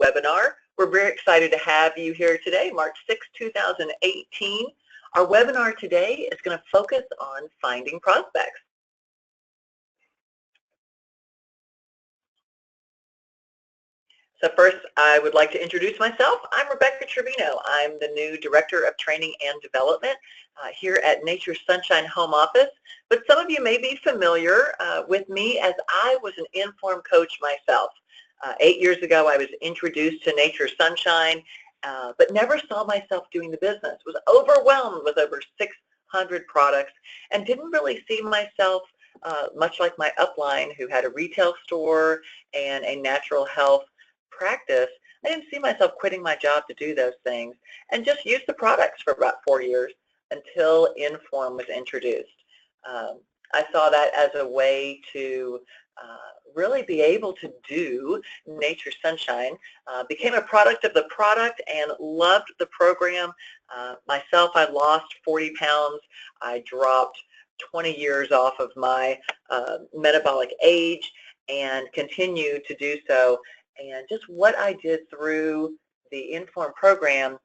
webinar. We're very excited to have you here today, March 6, 2018. Our webinar today is going to focus on finding prospects. So first, I would like to introduce myself. I'm Rebecca Trevino. I'm the new Director of Training and Development here at Nature's Sunshine Home Office. But some of you may be familiar with me as I was an IN.FORM coach myself. 8 years ago, I was introduced to Nature's Sunshine, but never saw myself doing the business. Was overwhelmed with over 600 products and didn't really see myself much like my upline who had a retail store and a natural health practice. I didn't see myself quitting my job to do those things and just used the products for about 4 years until IN.FORM was introduced. I saw that as a way to really be able to do Nature's Sunshine. Became a product of the product and loved the program. Myself, I lost 40 pounds. I dropped 20 years off of my metabolic age and continue to do so. And just what I did through the IN.FORM program,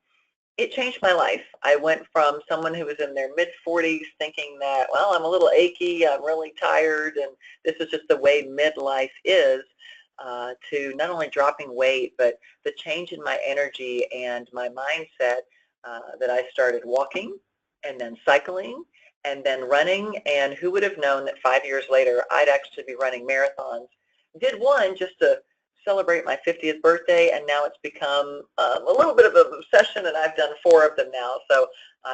it changed my life. I went from someone who was in their mid-40s thinking that, well, I'm a little achy, I'm really tired, and this is just the way midlife is, to not only dropping weight, but the change in my energy and my mindset that I started walking and then cycling and then running. And who would have known that 5 years later I'd actually be running marathons. Did one just to celebrate my 50th birthday, and now it's become a little bit of an obsession, and I've done 4 of them now. So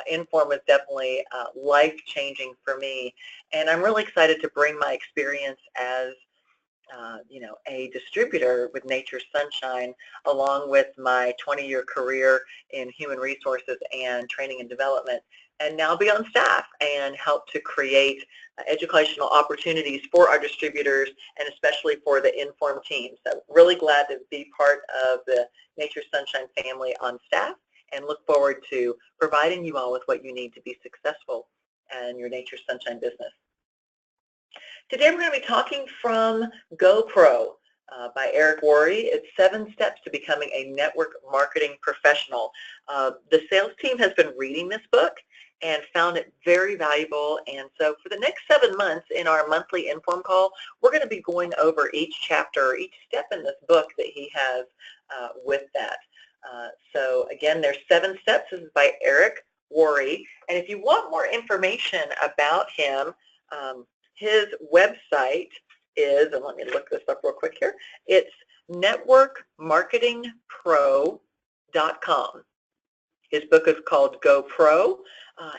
IN.FORM is definitely life-changing for me, and I'm really excited to bring my experience as a distributor with Nature's Sunshine, along with my 20-year career in human resources and training and development, and now be on staff and help to create educational opportunities for our distributors and especially for the IN.FORM team. So really glad to be part of the Nature's Sunshine family on staff and look forward to providing you all with what you need to be successful in your Nature's Sunshine business. Today we're going to be talking from GoPro by Eric Worre. It's 7 steps to becoming a network marketing professional. The sales team has been reading this book and found it very valuable. And so for the next 7 months in our monthly IN.FORM call, we're going to be going over each chapter, each step in this book that he has with that. So again, there's 7 steps. This is by Eric Worre. And if you want more information about him, his website is, and let me look this up real quick here, it's networkmarketingpro.com. His book is called GoPro.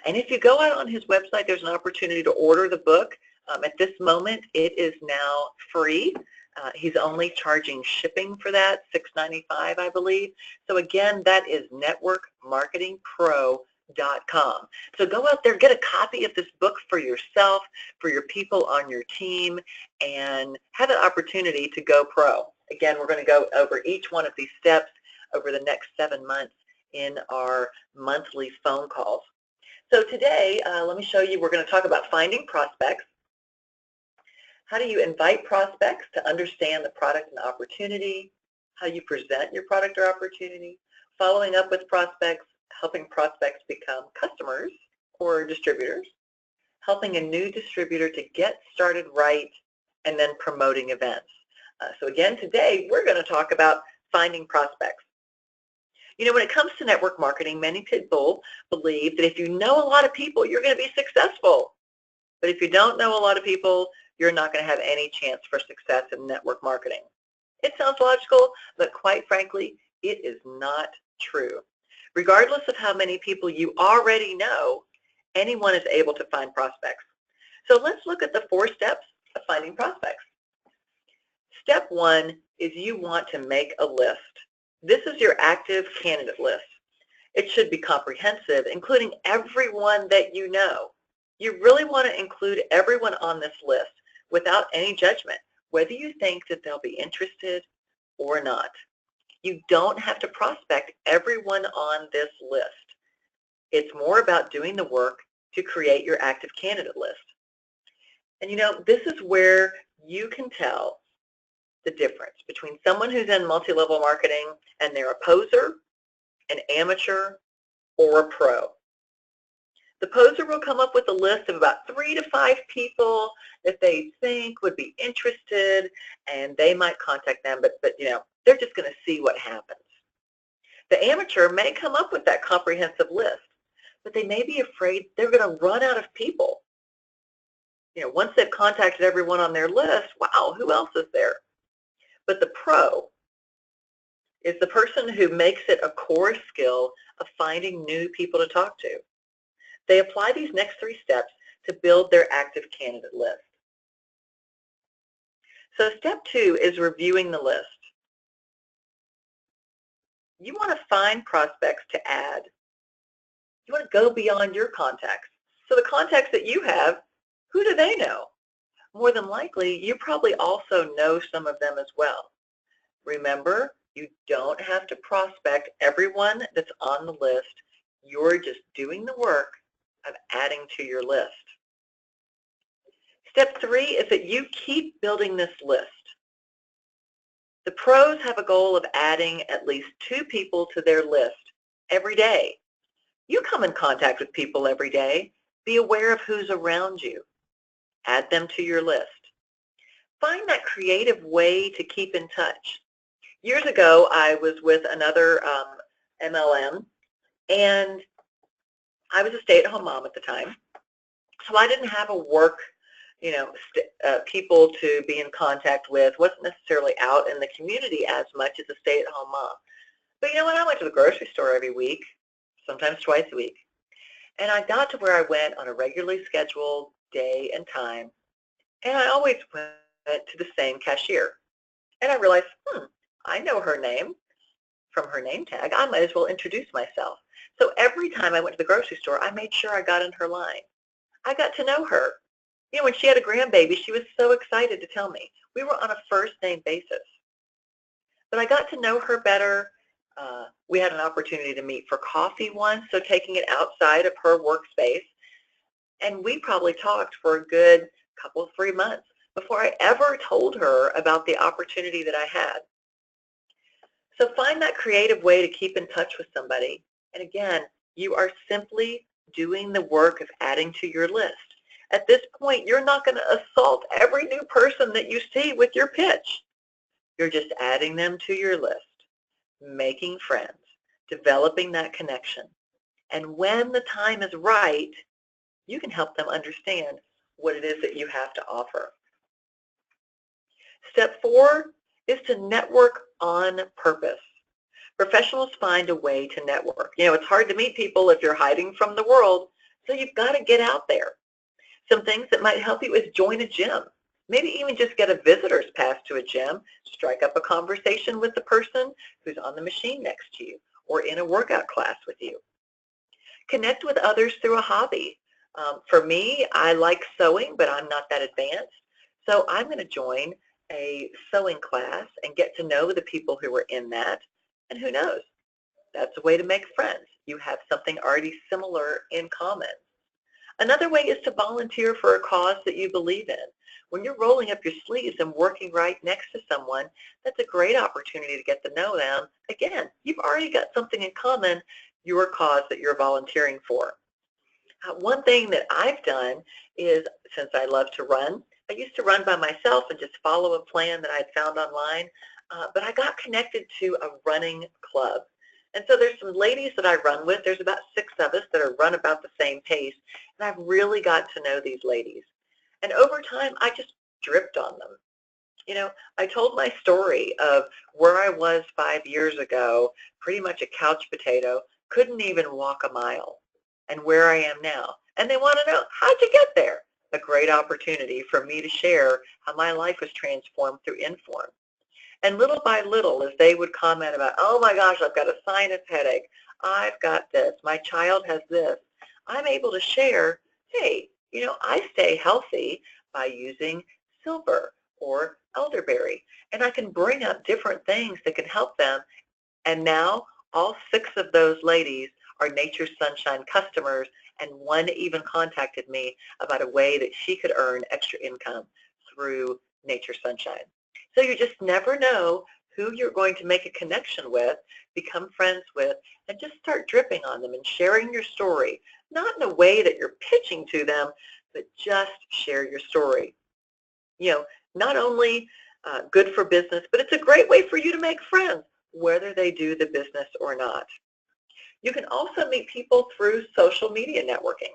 And if you go out on his website, there's an opportunity to order the book. At this moment, it is now free. He's only charging shipping for that, $6.95, I believe. So again, that is networkmarketingpro.com. So go out there, get a copy of this book for yourself, for your people on your team, and have an opportunity to go pro. Again, we're going to go over each one of these steps over the next 7 months in our monthly phone calls. So today, let me show you, we're going to talk about finding prospects. How do you invite prospects to understand the product and opportunity? How you present your product or opportunity? Following up with prospects, helping prospects become customers or distributors, helping a new distributor to get started right, and then promoting events. So again, today we're going to talk about finding prospects. You know, when it comes to network marketing, many people believe that if you know a lot of people, you're going to be successful. But if you don't know a lot of people, you're not going to have any chance for success in network marketing. It sounds logical, but quite frankly, it is not true. Regardless of how many people you already know, anyone is able to find prospects. So let's look at the 4 steps of finding prospects. Step 1 is you want to make a list. This is your active candidate list. It should be comprehensive, including everyone that you know. You really want to include everyone on this list without any judgment, whether you think that they'll be interested or not. You don't have to prospect everyone on this list. It's more about doing the work to create your active candidate list. And you know, this is where you can tell the difference between someone who's in multi-level marketing and they're a poser, an amateur, or a pro. The poser will come up with a list of about 3 to 5 people that they think would be interested, and they might contact them, but they're just going to see what happens. The amateur may come up with that comprehensive list, but they may be afraid they're going to run out of people. Once they've contacted everyone on their list, wow, who else is there? But the pro is the person who makes it a core skill of finding new people to talk to. They apply these next 3 steps to build their active candidate list. So step 2 is reviewing the list. You want to find prospects to add. You want to go beyond your contacts. So the contacts that you have, who do they know? More than likely, you probably also know some of them as well. Remember, you don't have to prospect everyone that's on the list. You're just doing the work of adding to your list. Step 3 is that you keep building this list. The pros have a goal of adding at least 2 people to their list every day. You come in contact with people every day. Be aware of who's around you. Add them to your list. Find that creative way to keep in touch. Years ago, I was with another MLM, and I was a stay-at-home mom at the time, so I didn't have a work, people to be in contact with. Wasn't necessarily out in the community as much as a stay-at-home mom. But you know what? I went to the grocery store every week, sometimes twice a week, and I got to where I went on a regularly scheduled day and time, and I always went to the same cashier. And I realized, I know her name from her name tag. I might as well introduce myself. So every time I went to the grocery store, I made sure I got in her line. I got to know her. When she had a grandbaby, she was so excited to tell me. We were on a first-name basis. But I got to know her better. We had an opportunity to meet for coffee once, so taking it outside of her workspace. And we probably talked for a good couple of 3 months before I ever told her about the opportunity that I had. So find that creative way to keep in touch with somebody. And again, you are simply doing the work of adding to your list. At this point, you're not going to assault every new person that you see with your pitch. You're just adding them to your list, making friends, developing that connection. And when the time is right, you can help them understand what it is that you have to offer. Step 4 is to network on purpose. Professionals find a way to network. It's hard to meet people if you're hiding from the world, so you've got to get out there. Some things that might help you is join a gym. Maybe even just get a visitor's pass to a gym, strike up a conversation with the person who's on the machine next to you or in a workout class with you. Connect with others through a hobby. For me, I like sewing, but I'm not that advanced, so I'm going to join a sewing class and get to know the people who are in that, and who knows, that's a way to make friends. You have something already similar in common. Another way is to volunteer for a cause that you believe in. When you're rolling up your sleeves and working right next to someone, that's a great opportunity to get to know them. Again, you've already got something in common, your cause that you're volunteering for. One thing that I've done is, since I love to run, I used to run by myself and just follow a plan that I'd found online, but I got connected to a running club. And so there's some ladies that I run with. There's about 6 of us that are run about the same pace, and I've really got to know these ladies. And over time, I just dripped on them. I told my story of where I was 5 years ago, pretty much a couch potato, couldn't even walk a mile, and where I am now. And they want to know, how'd you get there? A great opportunity for me to share how my life was transformed through IN.FORM. And little by little, as they would comment about, oh my gosh, I've got a sinus headache, I've got this, my child has this, I'm able to share, hey, I stay healthy by using silver or elderberry. And I can bring up different things that can help them. And now all 6 of those ladies are Nature's Sunshine customers, and one even contacted me about a way that she could earn extra income through Nature's Sunshine. So you just never know who you're going to make a connection with, become friends with, and just start dripping on them and sharing your story. Not in a way that you're pitching to them, but just share your story. You know, not only good for business, but it's a great way for you to make friends, whether they do the business or not. You can also meet people through social media networking.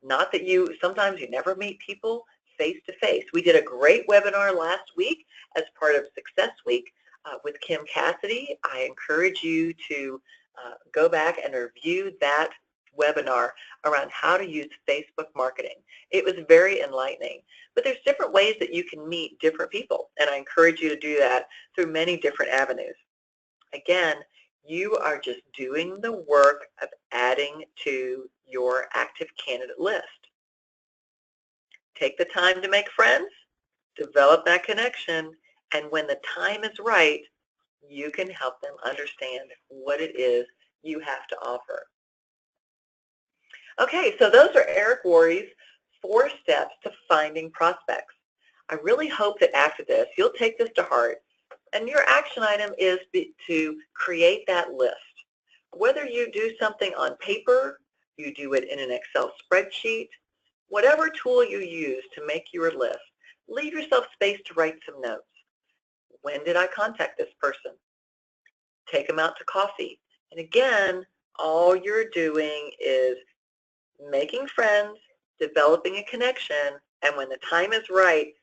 Not that sometimes you never meet people face to face. We did a great webinar last week as part of Success Week with Kim Cassidy. I encourage you to go back and review that webinar around how to use Facebook marketing. It was very enlightening. But there's different ways that you can meet different people, and I encourage you to do that through many different avenues. Again, you are just doing the work of adding to your active candidate list. Take the time to make friends, develop that connection, and when the time is right, you can help them understand what it is you have to offer. Okay, so those are Eric Worre's 4 steps to finding prospects. I really hope that after this, you'll take this to heart, and your action item is to create that list. Whether you do something on paper, you do it in an Excel spreadsheet, whatever tool you use to make your list, leave yourself space to write some notes. When did I contact this person? Take them out to coffee. And again, all you're doing is making friends, developing a connection, and when the time is right,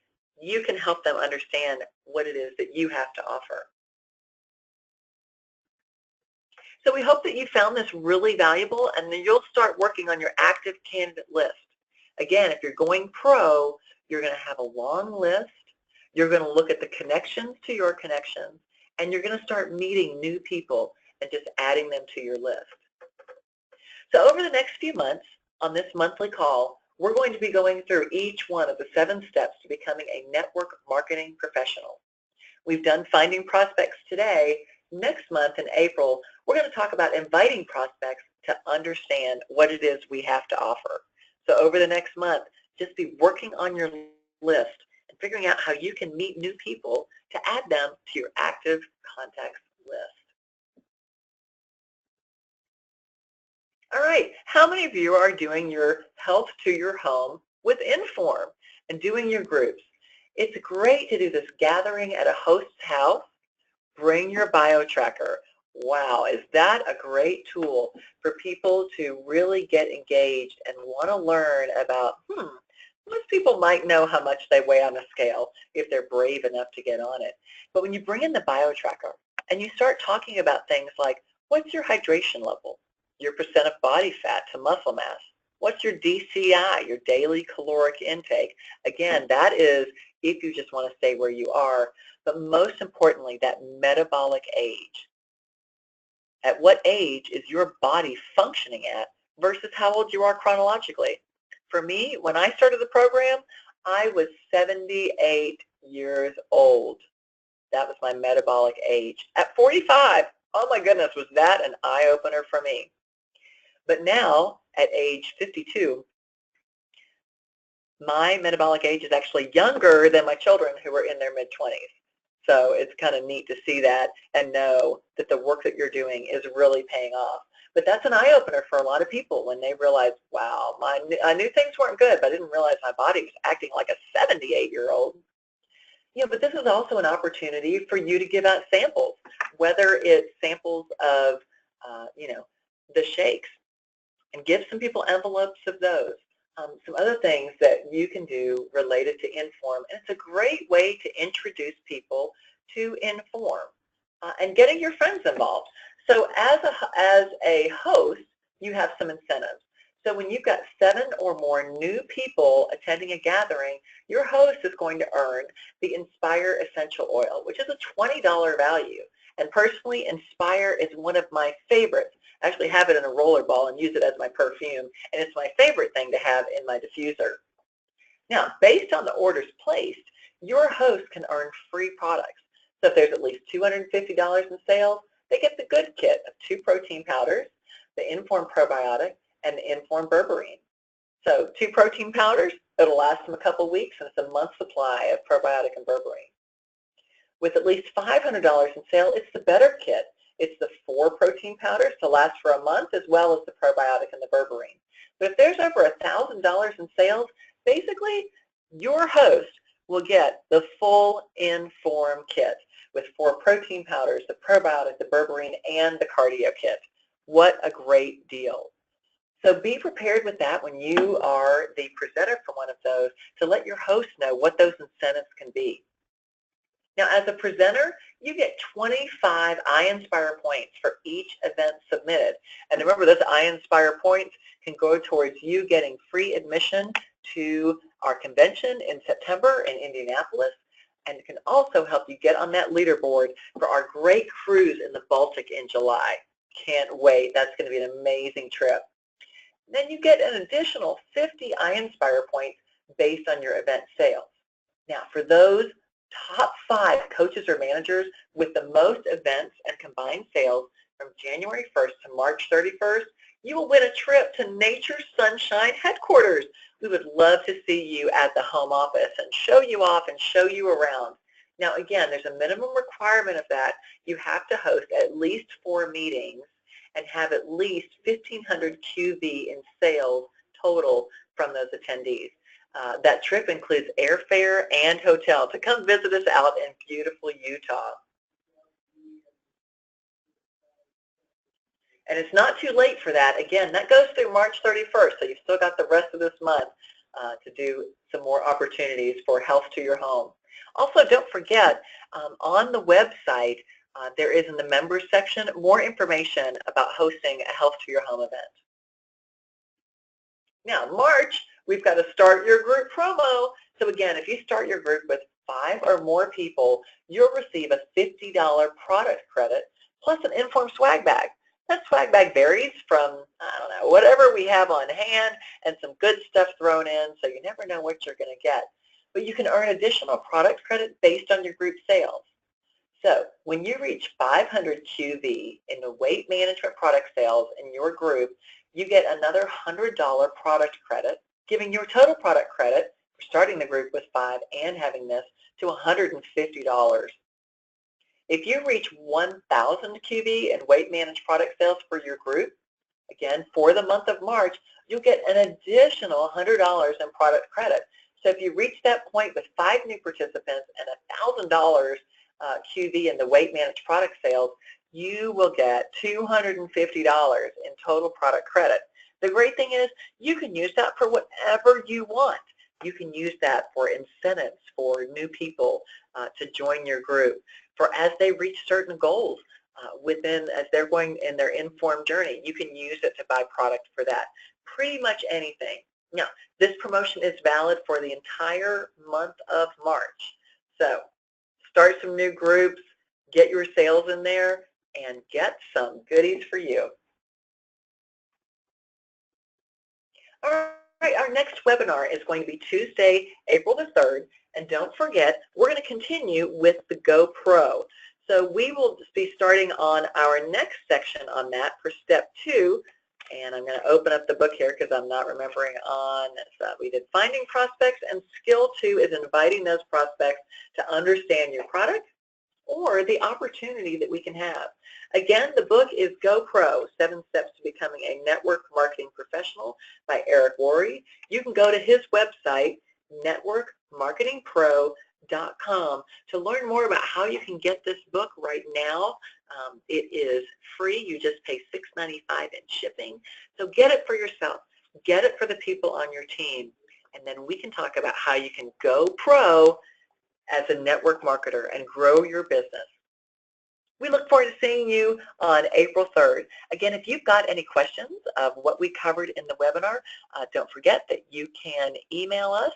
you can help them understand what it is that you have to offer. So we hope that you found this really valuable, and then you'll start working on your active candidate list. Again, if you're going pro, you're going to have a long list. You're going to look at the connections to your connections, and you're going to start meeting new people and just adding them to your list. So over the next few months, on this monthly call, we're going to be going through each one of the 7 steps to becoming a network marketing professional. We've done finding prospects today. Next month in April, we're going to talk about inviting prospects to understand what it is we have to offer. So over the next month, just be working on your list and figuring out how you can meet new people to add them to your active contacts list. All right, how many of you are doing your health to your home with IN.FORM and doing your groups? It's great to do this gathering at a host's house. Bring your bio tracker. Wow, is that a great tool for people to really get engaged and want to learn about, most people might know how much they weigh on a scale if they're brave enough to get on it. But when you bring in the bio tracker and you start talking about things like, what's your hydration level? Your percent of body fat to muscle mass? What's your DCI, your daily caloric intake? Again, that is if you just want to stay where you are, but most importantly, that metabolic age. At what age is your body functioning at versus how old you are chronologically? For me, when I started the program, I was 78 years old. That was my metabolic age. At 45, oh my goodness, was that an eye-opener for me. But now, at age 52, my metabolic age is actually younger than my children who are in their mid-20s. So it's kind of neat to see that and know that the work that you're doing is really paying off. But that's an eye-opener for a lot of people when they realize, wow, I knew things weren't good, but I didn't realize my body was acting like a 78-year-old. But this is also an opportunity for you to give out samples, whether it's samples of, the shakes, and give some people envelopes of those. Some other things that you can do related to IN.FORM, and it's a great way to introduce people to IN.FORM and getting your friends involved. So as a host, you have some incentives. So when you've got 7 or more new people attending a gathering, your host is going to earn the Inspire Essential Oil, which is a $20 value. And personally, Inspire is one of my favorites. I actually have it in a roller ball and use it as my perfume, and it's my favorite thing to have in my diffuser. Now, based on the orders placed, your host can earn free products. So if there's at least $250 in sales, they get the good kit of 2 protein powders, the IN.FORM probiotic, and the IN.FORM berberine. So 2 protein powders, it'll last them a couple weeks, and it's a month's supply of probiotic and berberine. With at least $500 in sale, it's the Better Kit. It's the 4 protein powders to last for a month, as well as the probiotic and the berberine. But if there's over $1,000 in sales, basically your host will get the full IN.FORM kit with 4 protein powders, the probiotic, the berberine, and the cardio kit. What a great deal. So be prepared with that when you are the presenter for one of those to let your host know what those incentives can be. Now, as a presenter, you get 25 I.INSPIRE points for each event submitted. And remember, those I.INSPIRE points can go towards you getting free admission to our convention in September in Indianapolis, and it can also help you get on that leaderboard for our great cruise in the Baltic in July. Can't wait. That's going to be an amazing trip. Then you get an additional 50 I.INSPIRE points based on your event sales. Now, for those top 5 coaches or managers with the most events and combined sales from January 1st to March 31st, you will win a trip to Nature Sunshine headquarters. We would love to see you at the home office and show you off and show you around. Now, again, there's a minimum requirement of that. You have to host at least 4 meetings and have at least 1,500 QV in sales total from those attendees. That trip includes airfare and hotel to come visit us out in beautiful Utah. And it's not too late for that. Again, that goes through March 31st, so you've still got the rest of this month to do some more opportunities for Health to Your Home. Also, don't forget, on the website, there is in the members section more information about hosting a Health to Your Home event. Now, March, we've got a Start Your Group promo. So again, if you start your group with 5 or more people, you'll receive a $50 product credit plus an IN.FORM swag bag. That swag bag varies from, I don't know, whatever we have on hand and some good stuff thrown in, so you never know what you're going to get. But you can earn additional product credit based on your group sales. So when you reach 500 QV in the weight management product sales in your group, you get another $100 product credit, giving your total product credit for starting the group with 5 and having this to $150. If you reach 1,000 QV in weight managed product sales for your group, again, for the month of March, you'll get an additional $100 in product credit. So if you reach that point with 5 new participants and $1,000 QV in the weight managed product sales, you will get $250 in total product credit. The great thing is you can use that for whatever you want. You can use that for incentives for new people to join your group, for as they reach certain goals as they're going in their IN.FORM journey. You can use it to buy product for that. Pretty much anything. Now, this promotion is valid for the entire month of March. So start some new groups, get your sales in there, and get some goodies for you. All right, our next webinar is going to be Tuesday, April the 3rd. And don't forget, we're going to continue with the GoPro. So we will be starting on our next section on that for step 2. And I'm going to open up the book here because I'm not remembering on this. We did finding prospects, and skill 2 is inviting those prospects to understand your product or the opportunity that we can have. Again, the book is GoPro, 7 Steps to Becoming a Network Marketing Professional by Eric Worre. You can go to his website, networkmarketingpro.com, to learn more about how you can get this book right now. It is free. You just pay $6.95 in shipping. So get it for yourself. Get it for the people on your team. And then we can talk about how you can go pro as a network marketer and grow your business. We look forward to seeing you on April 3rd. Again, if you've got any questions of what we covered in the webinar, don't forget that you can email us.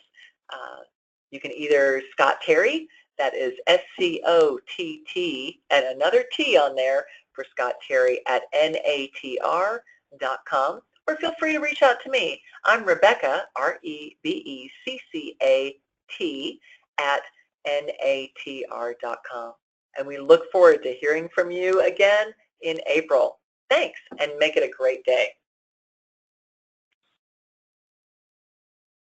You can either Scott Terry, that is SCOTT, and another T on there for Scott Terry at NATR.com, or feel free to reach out to me. I'm Rebecca, REBECCAT, at NATR.com. And we look forward to hearing from you again in April. Thanks, and make it a great day.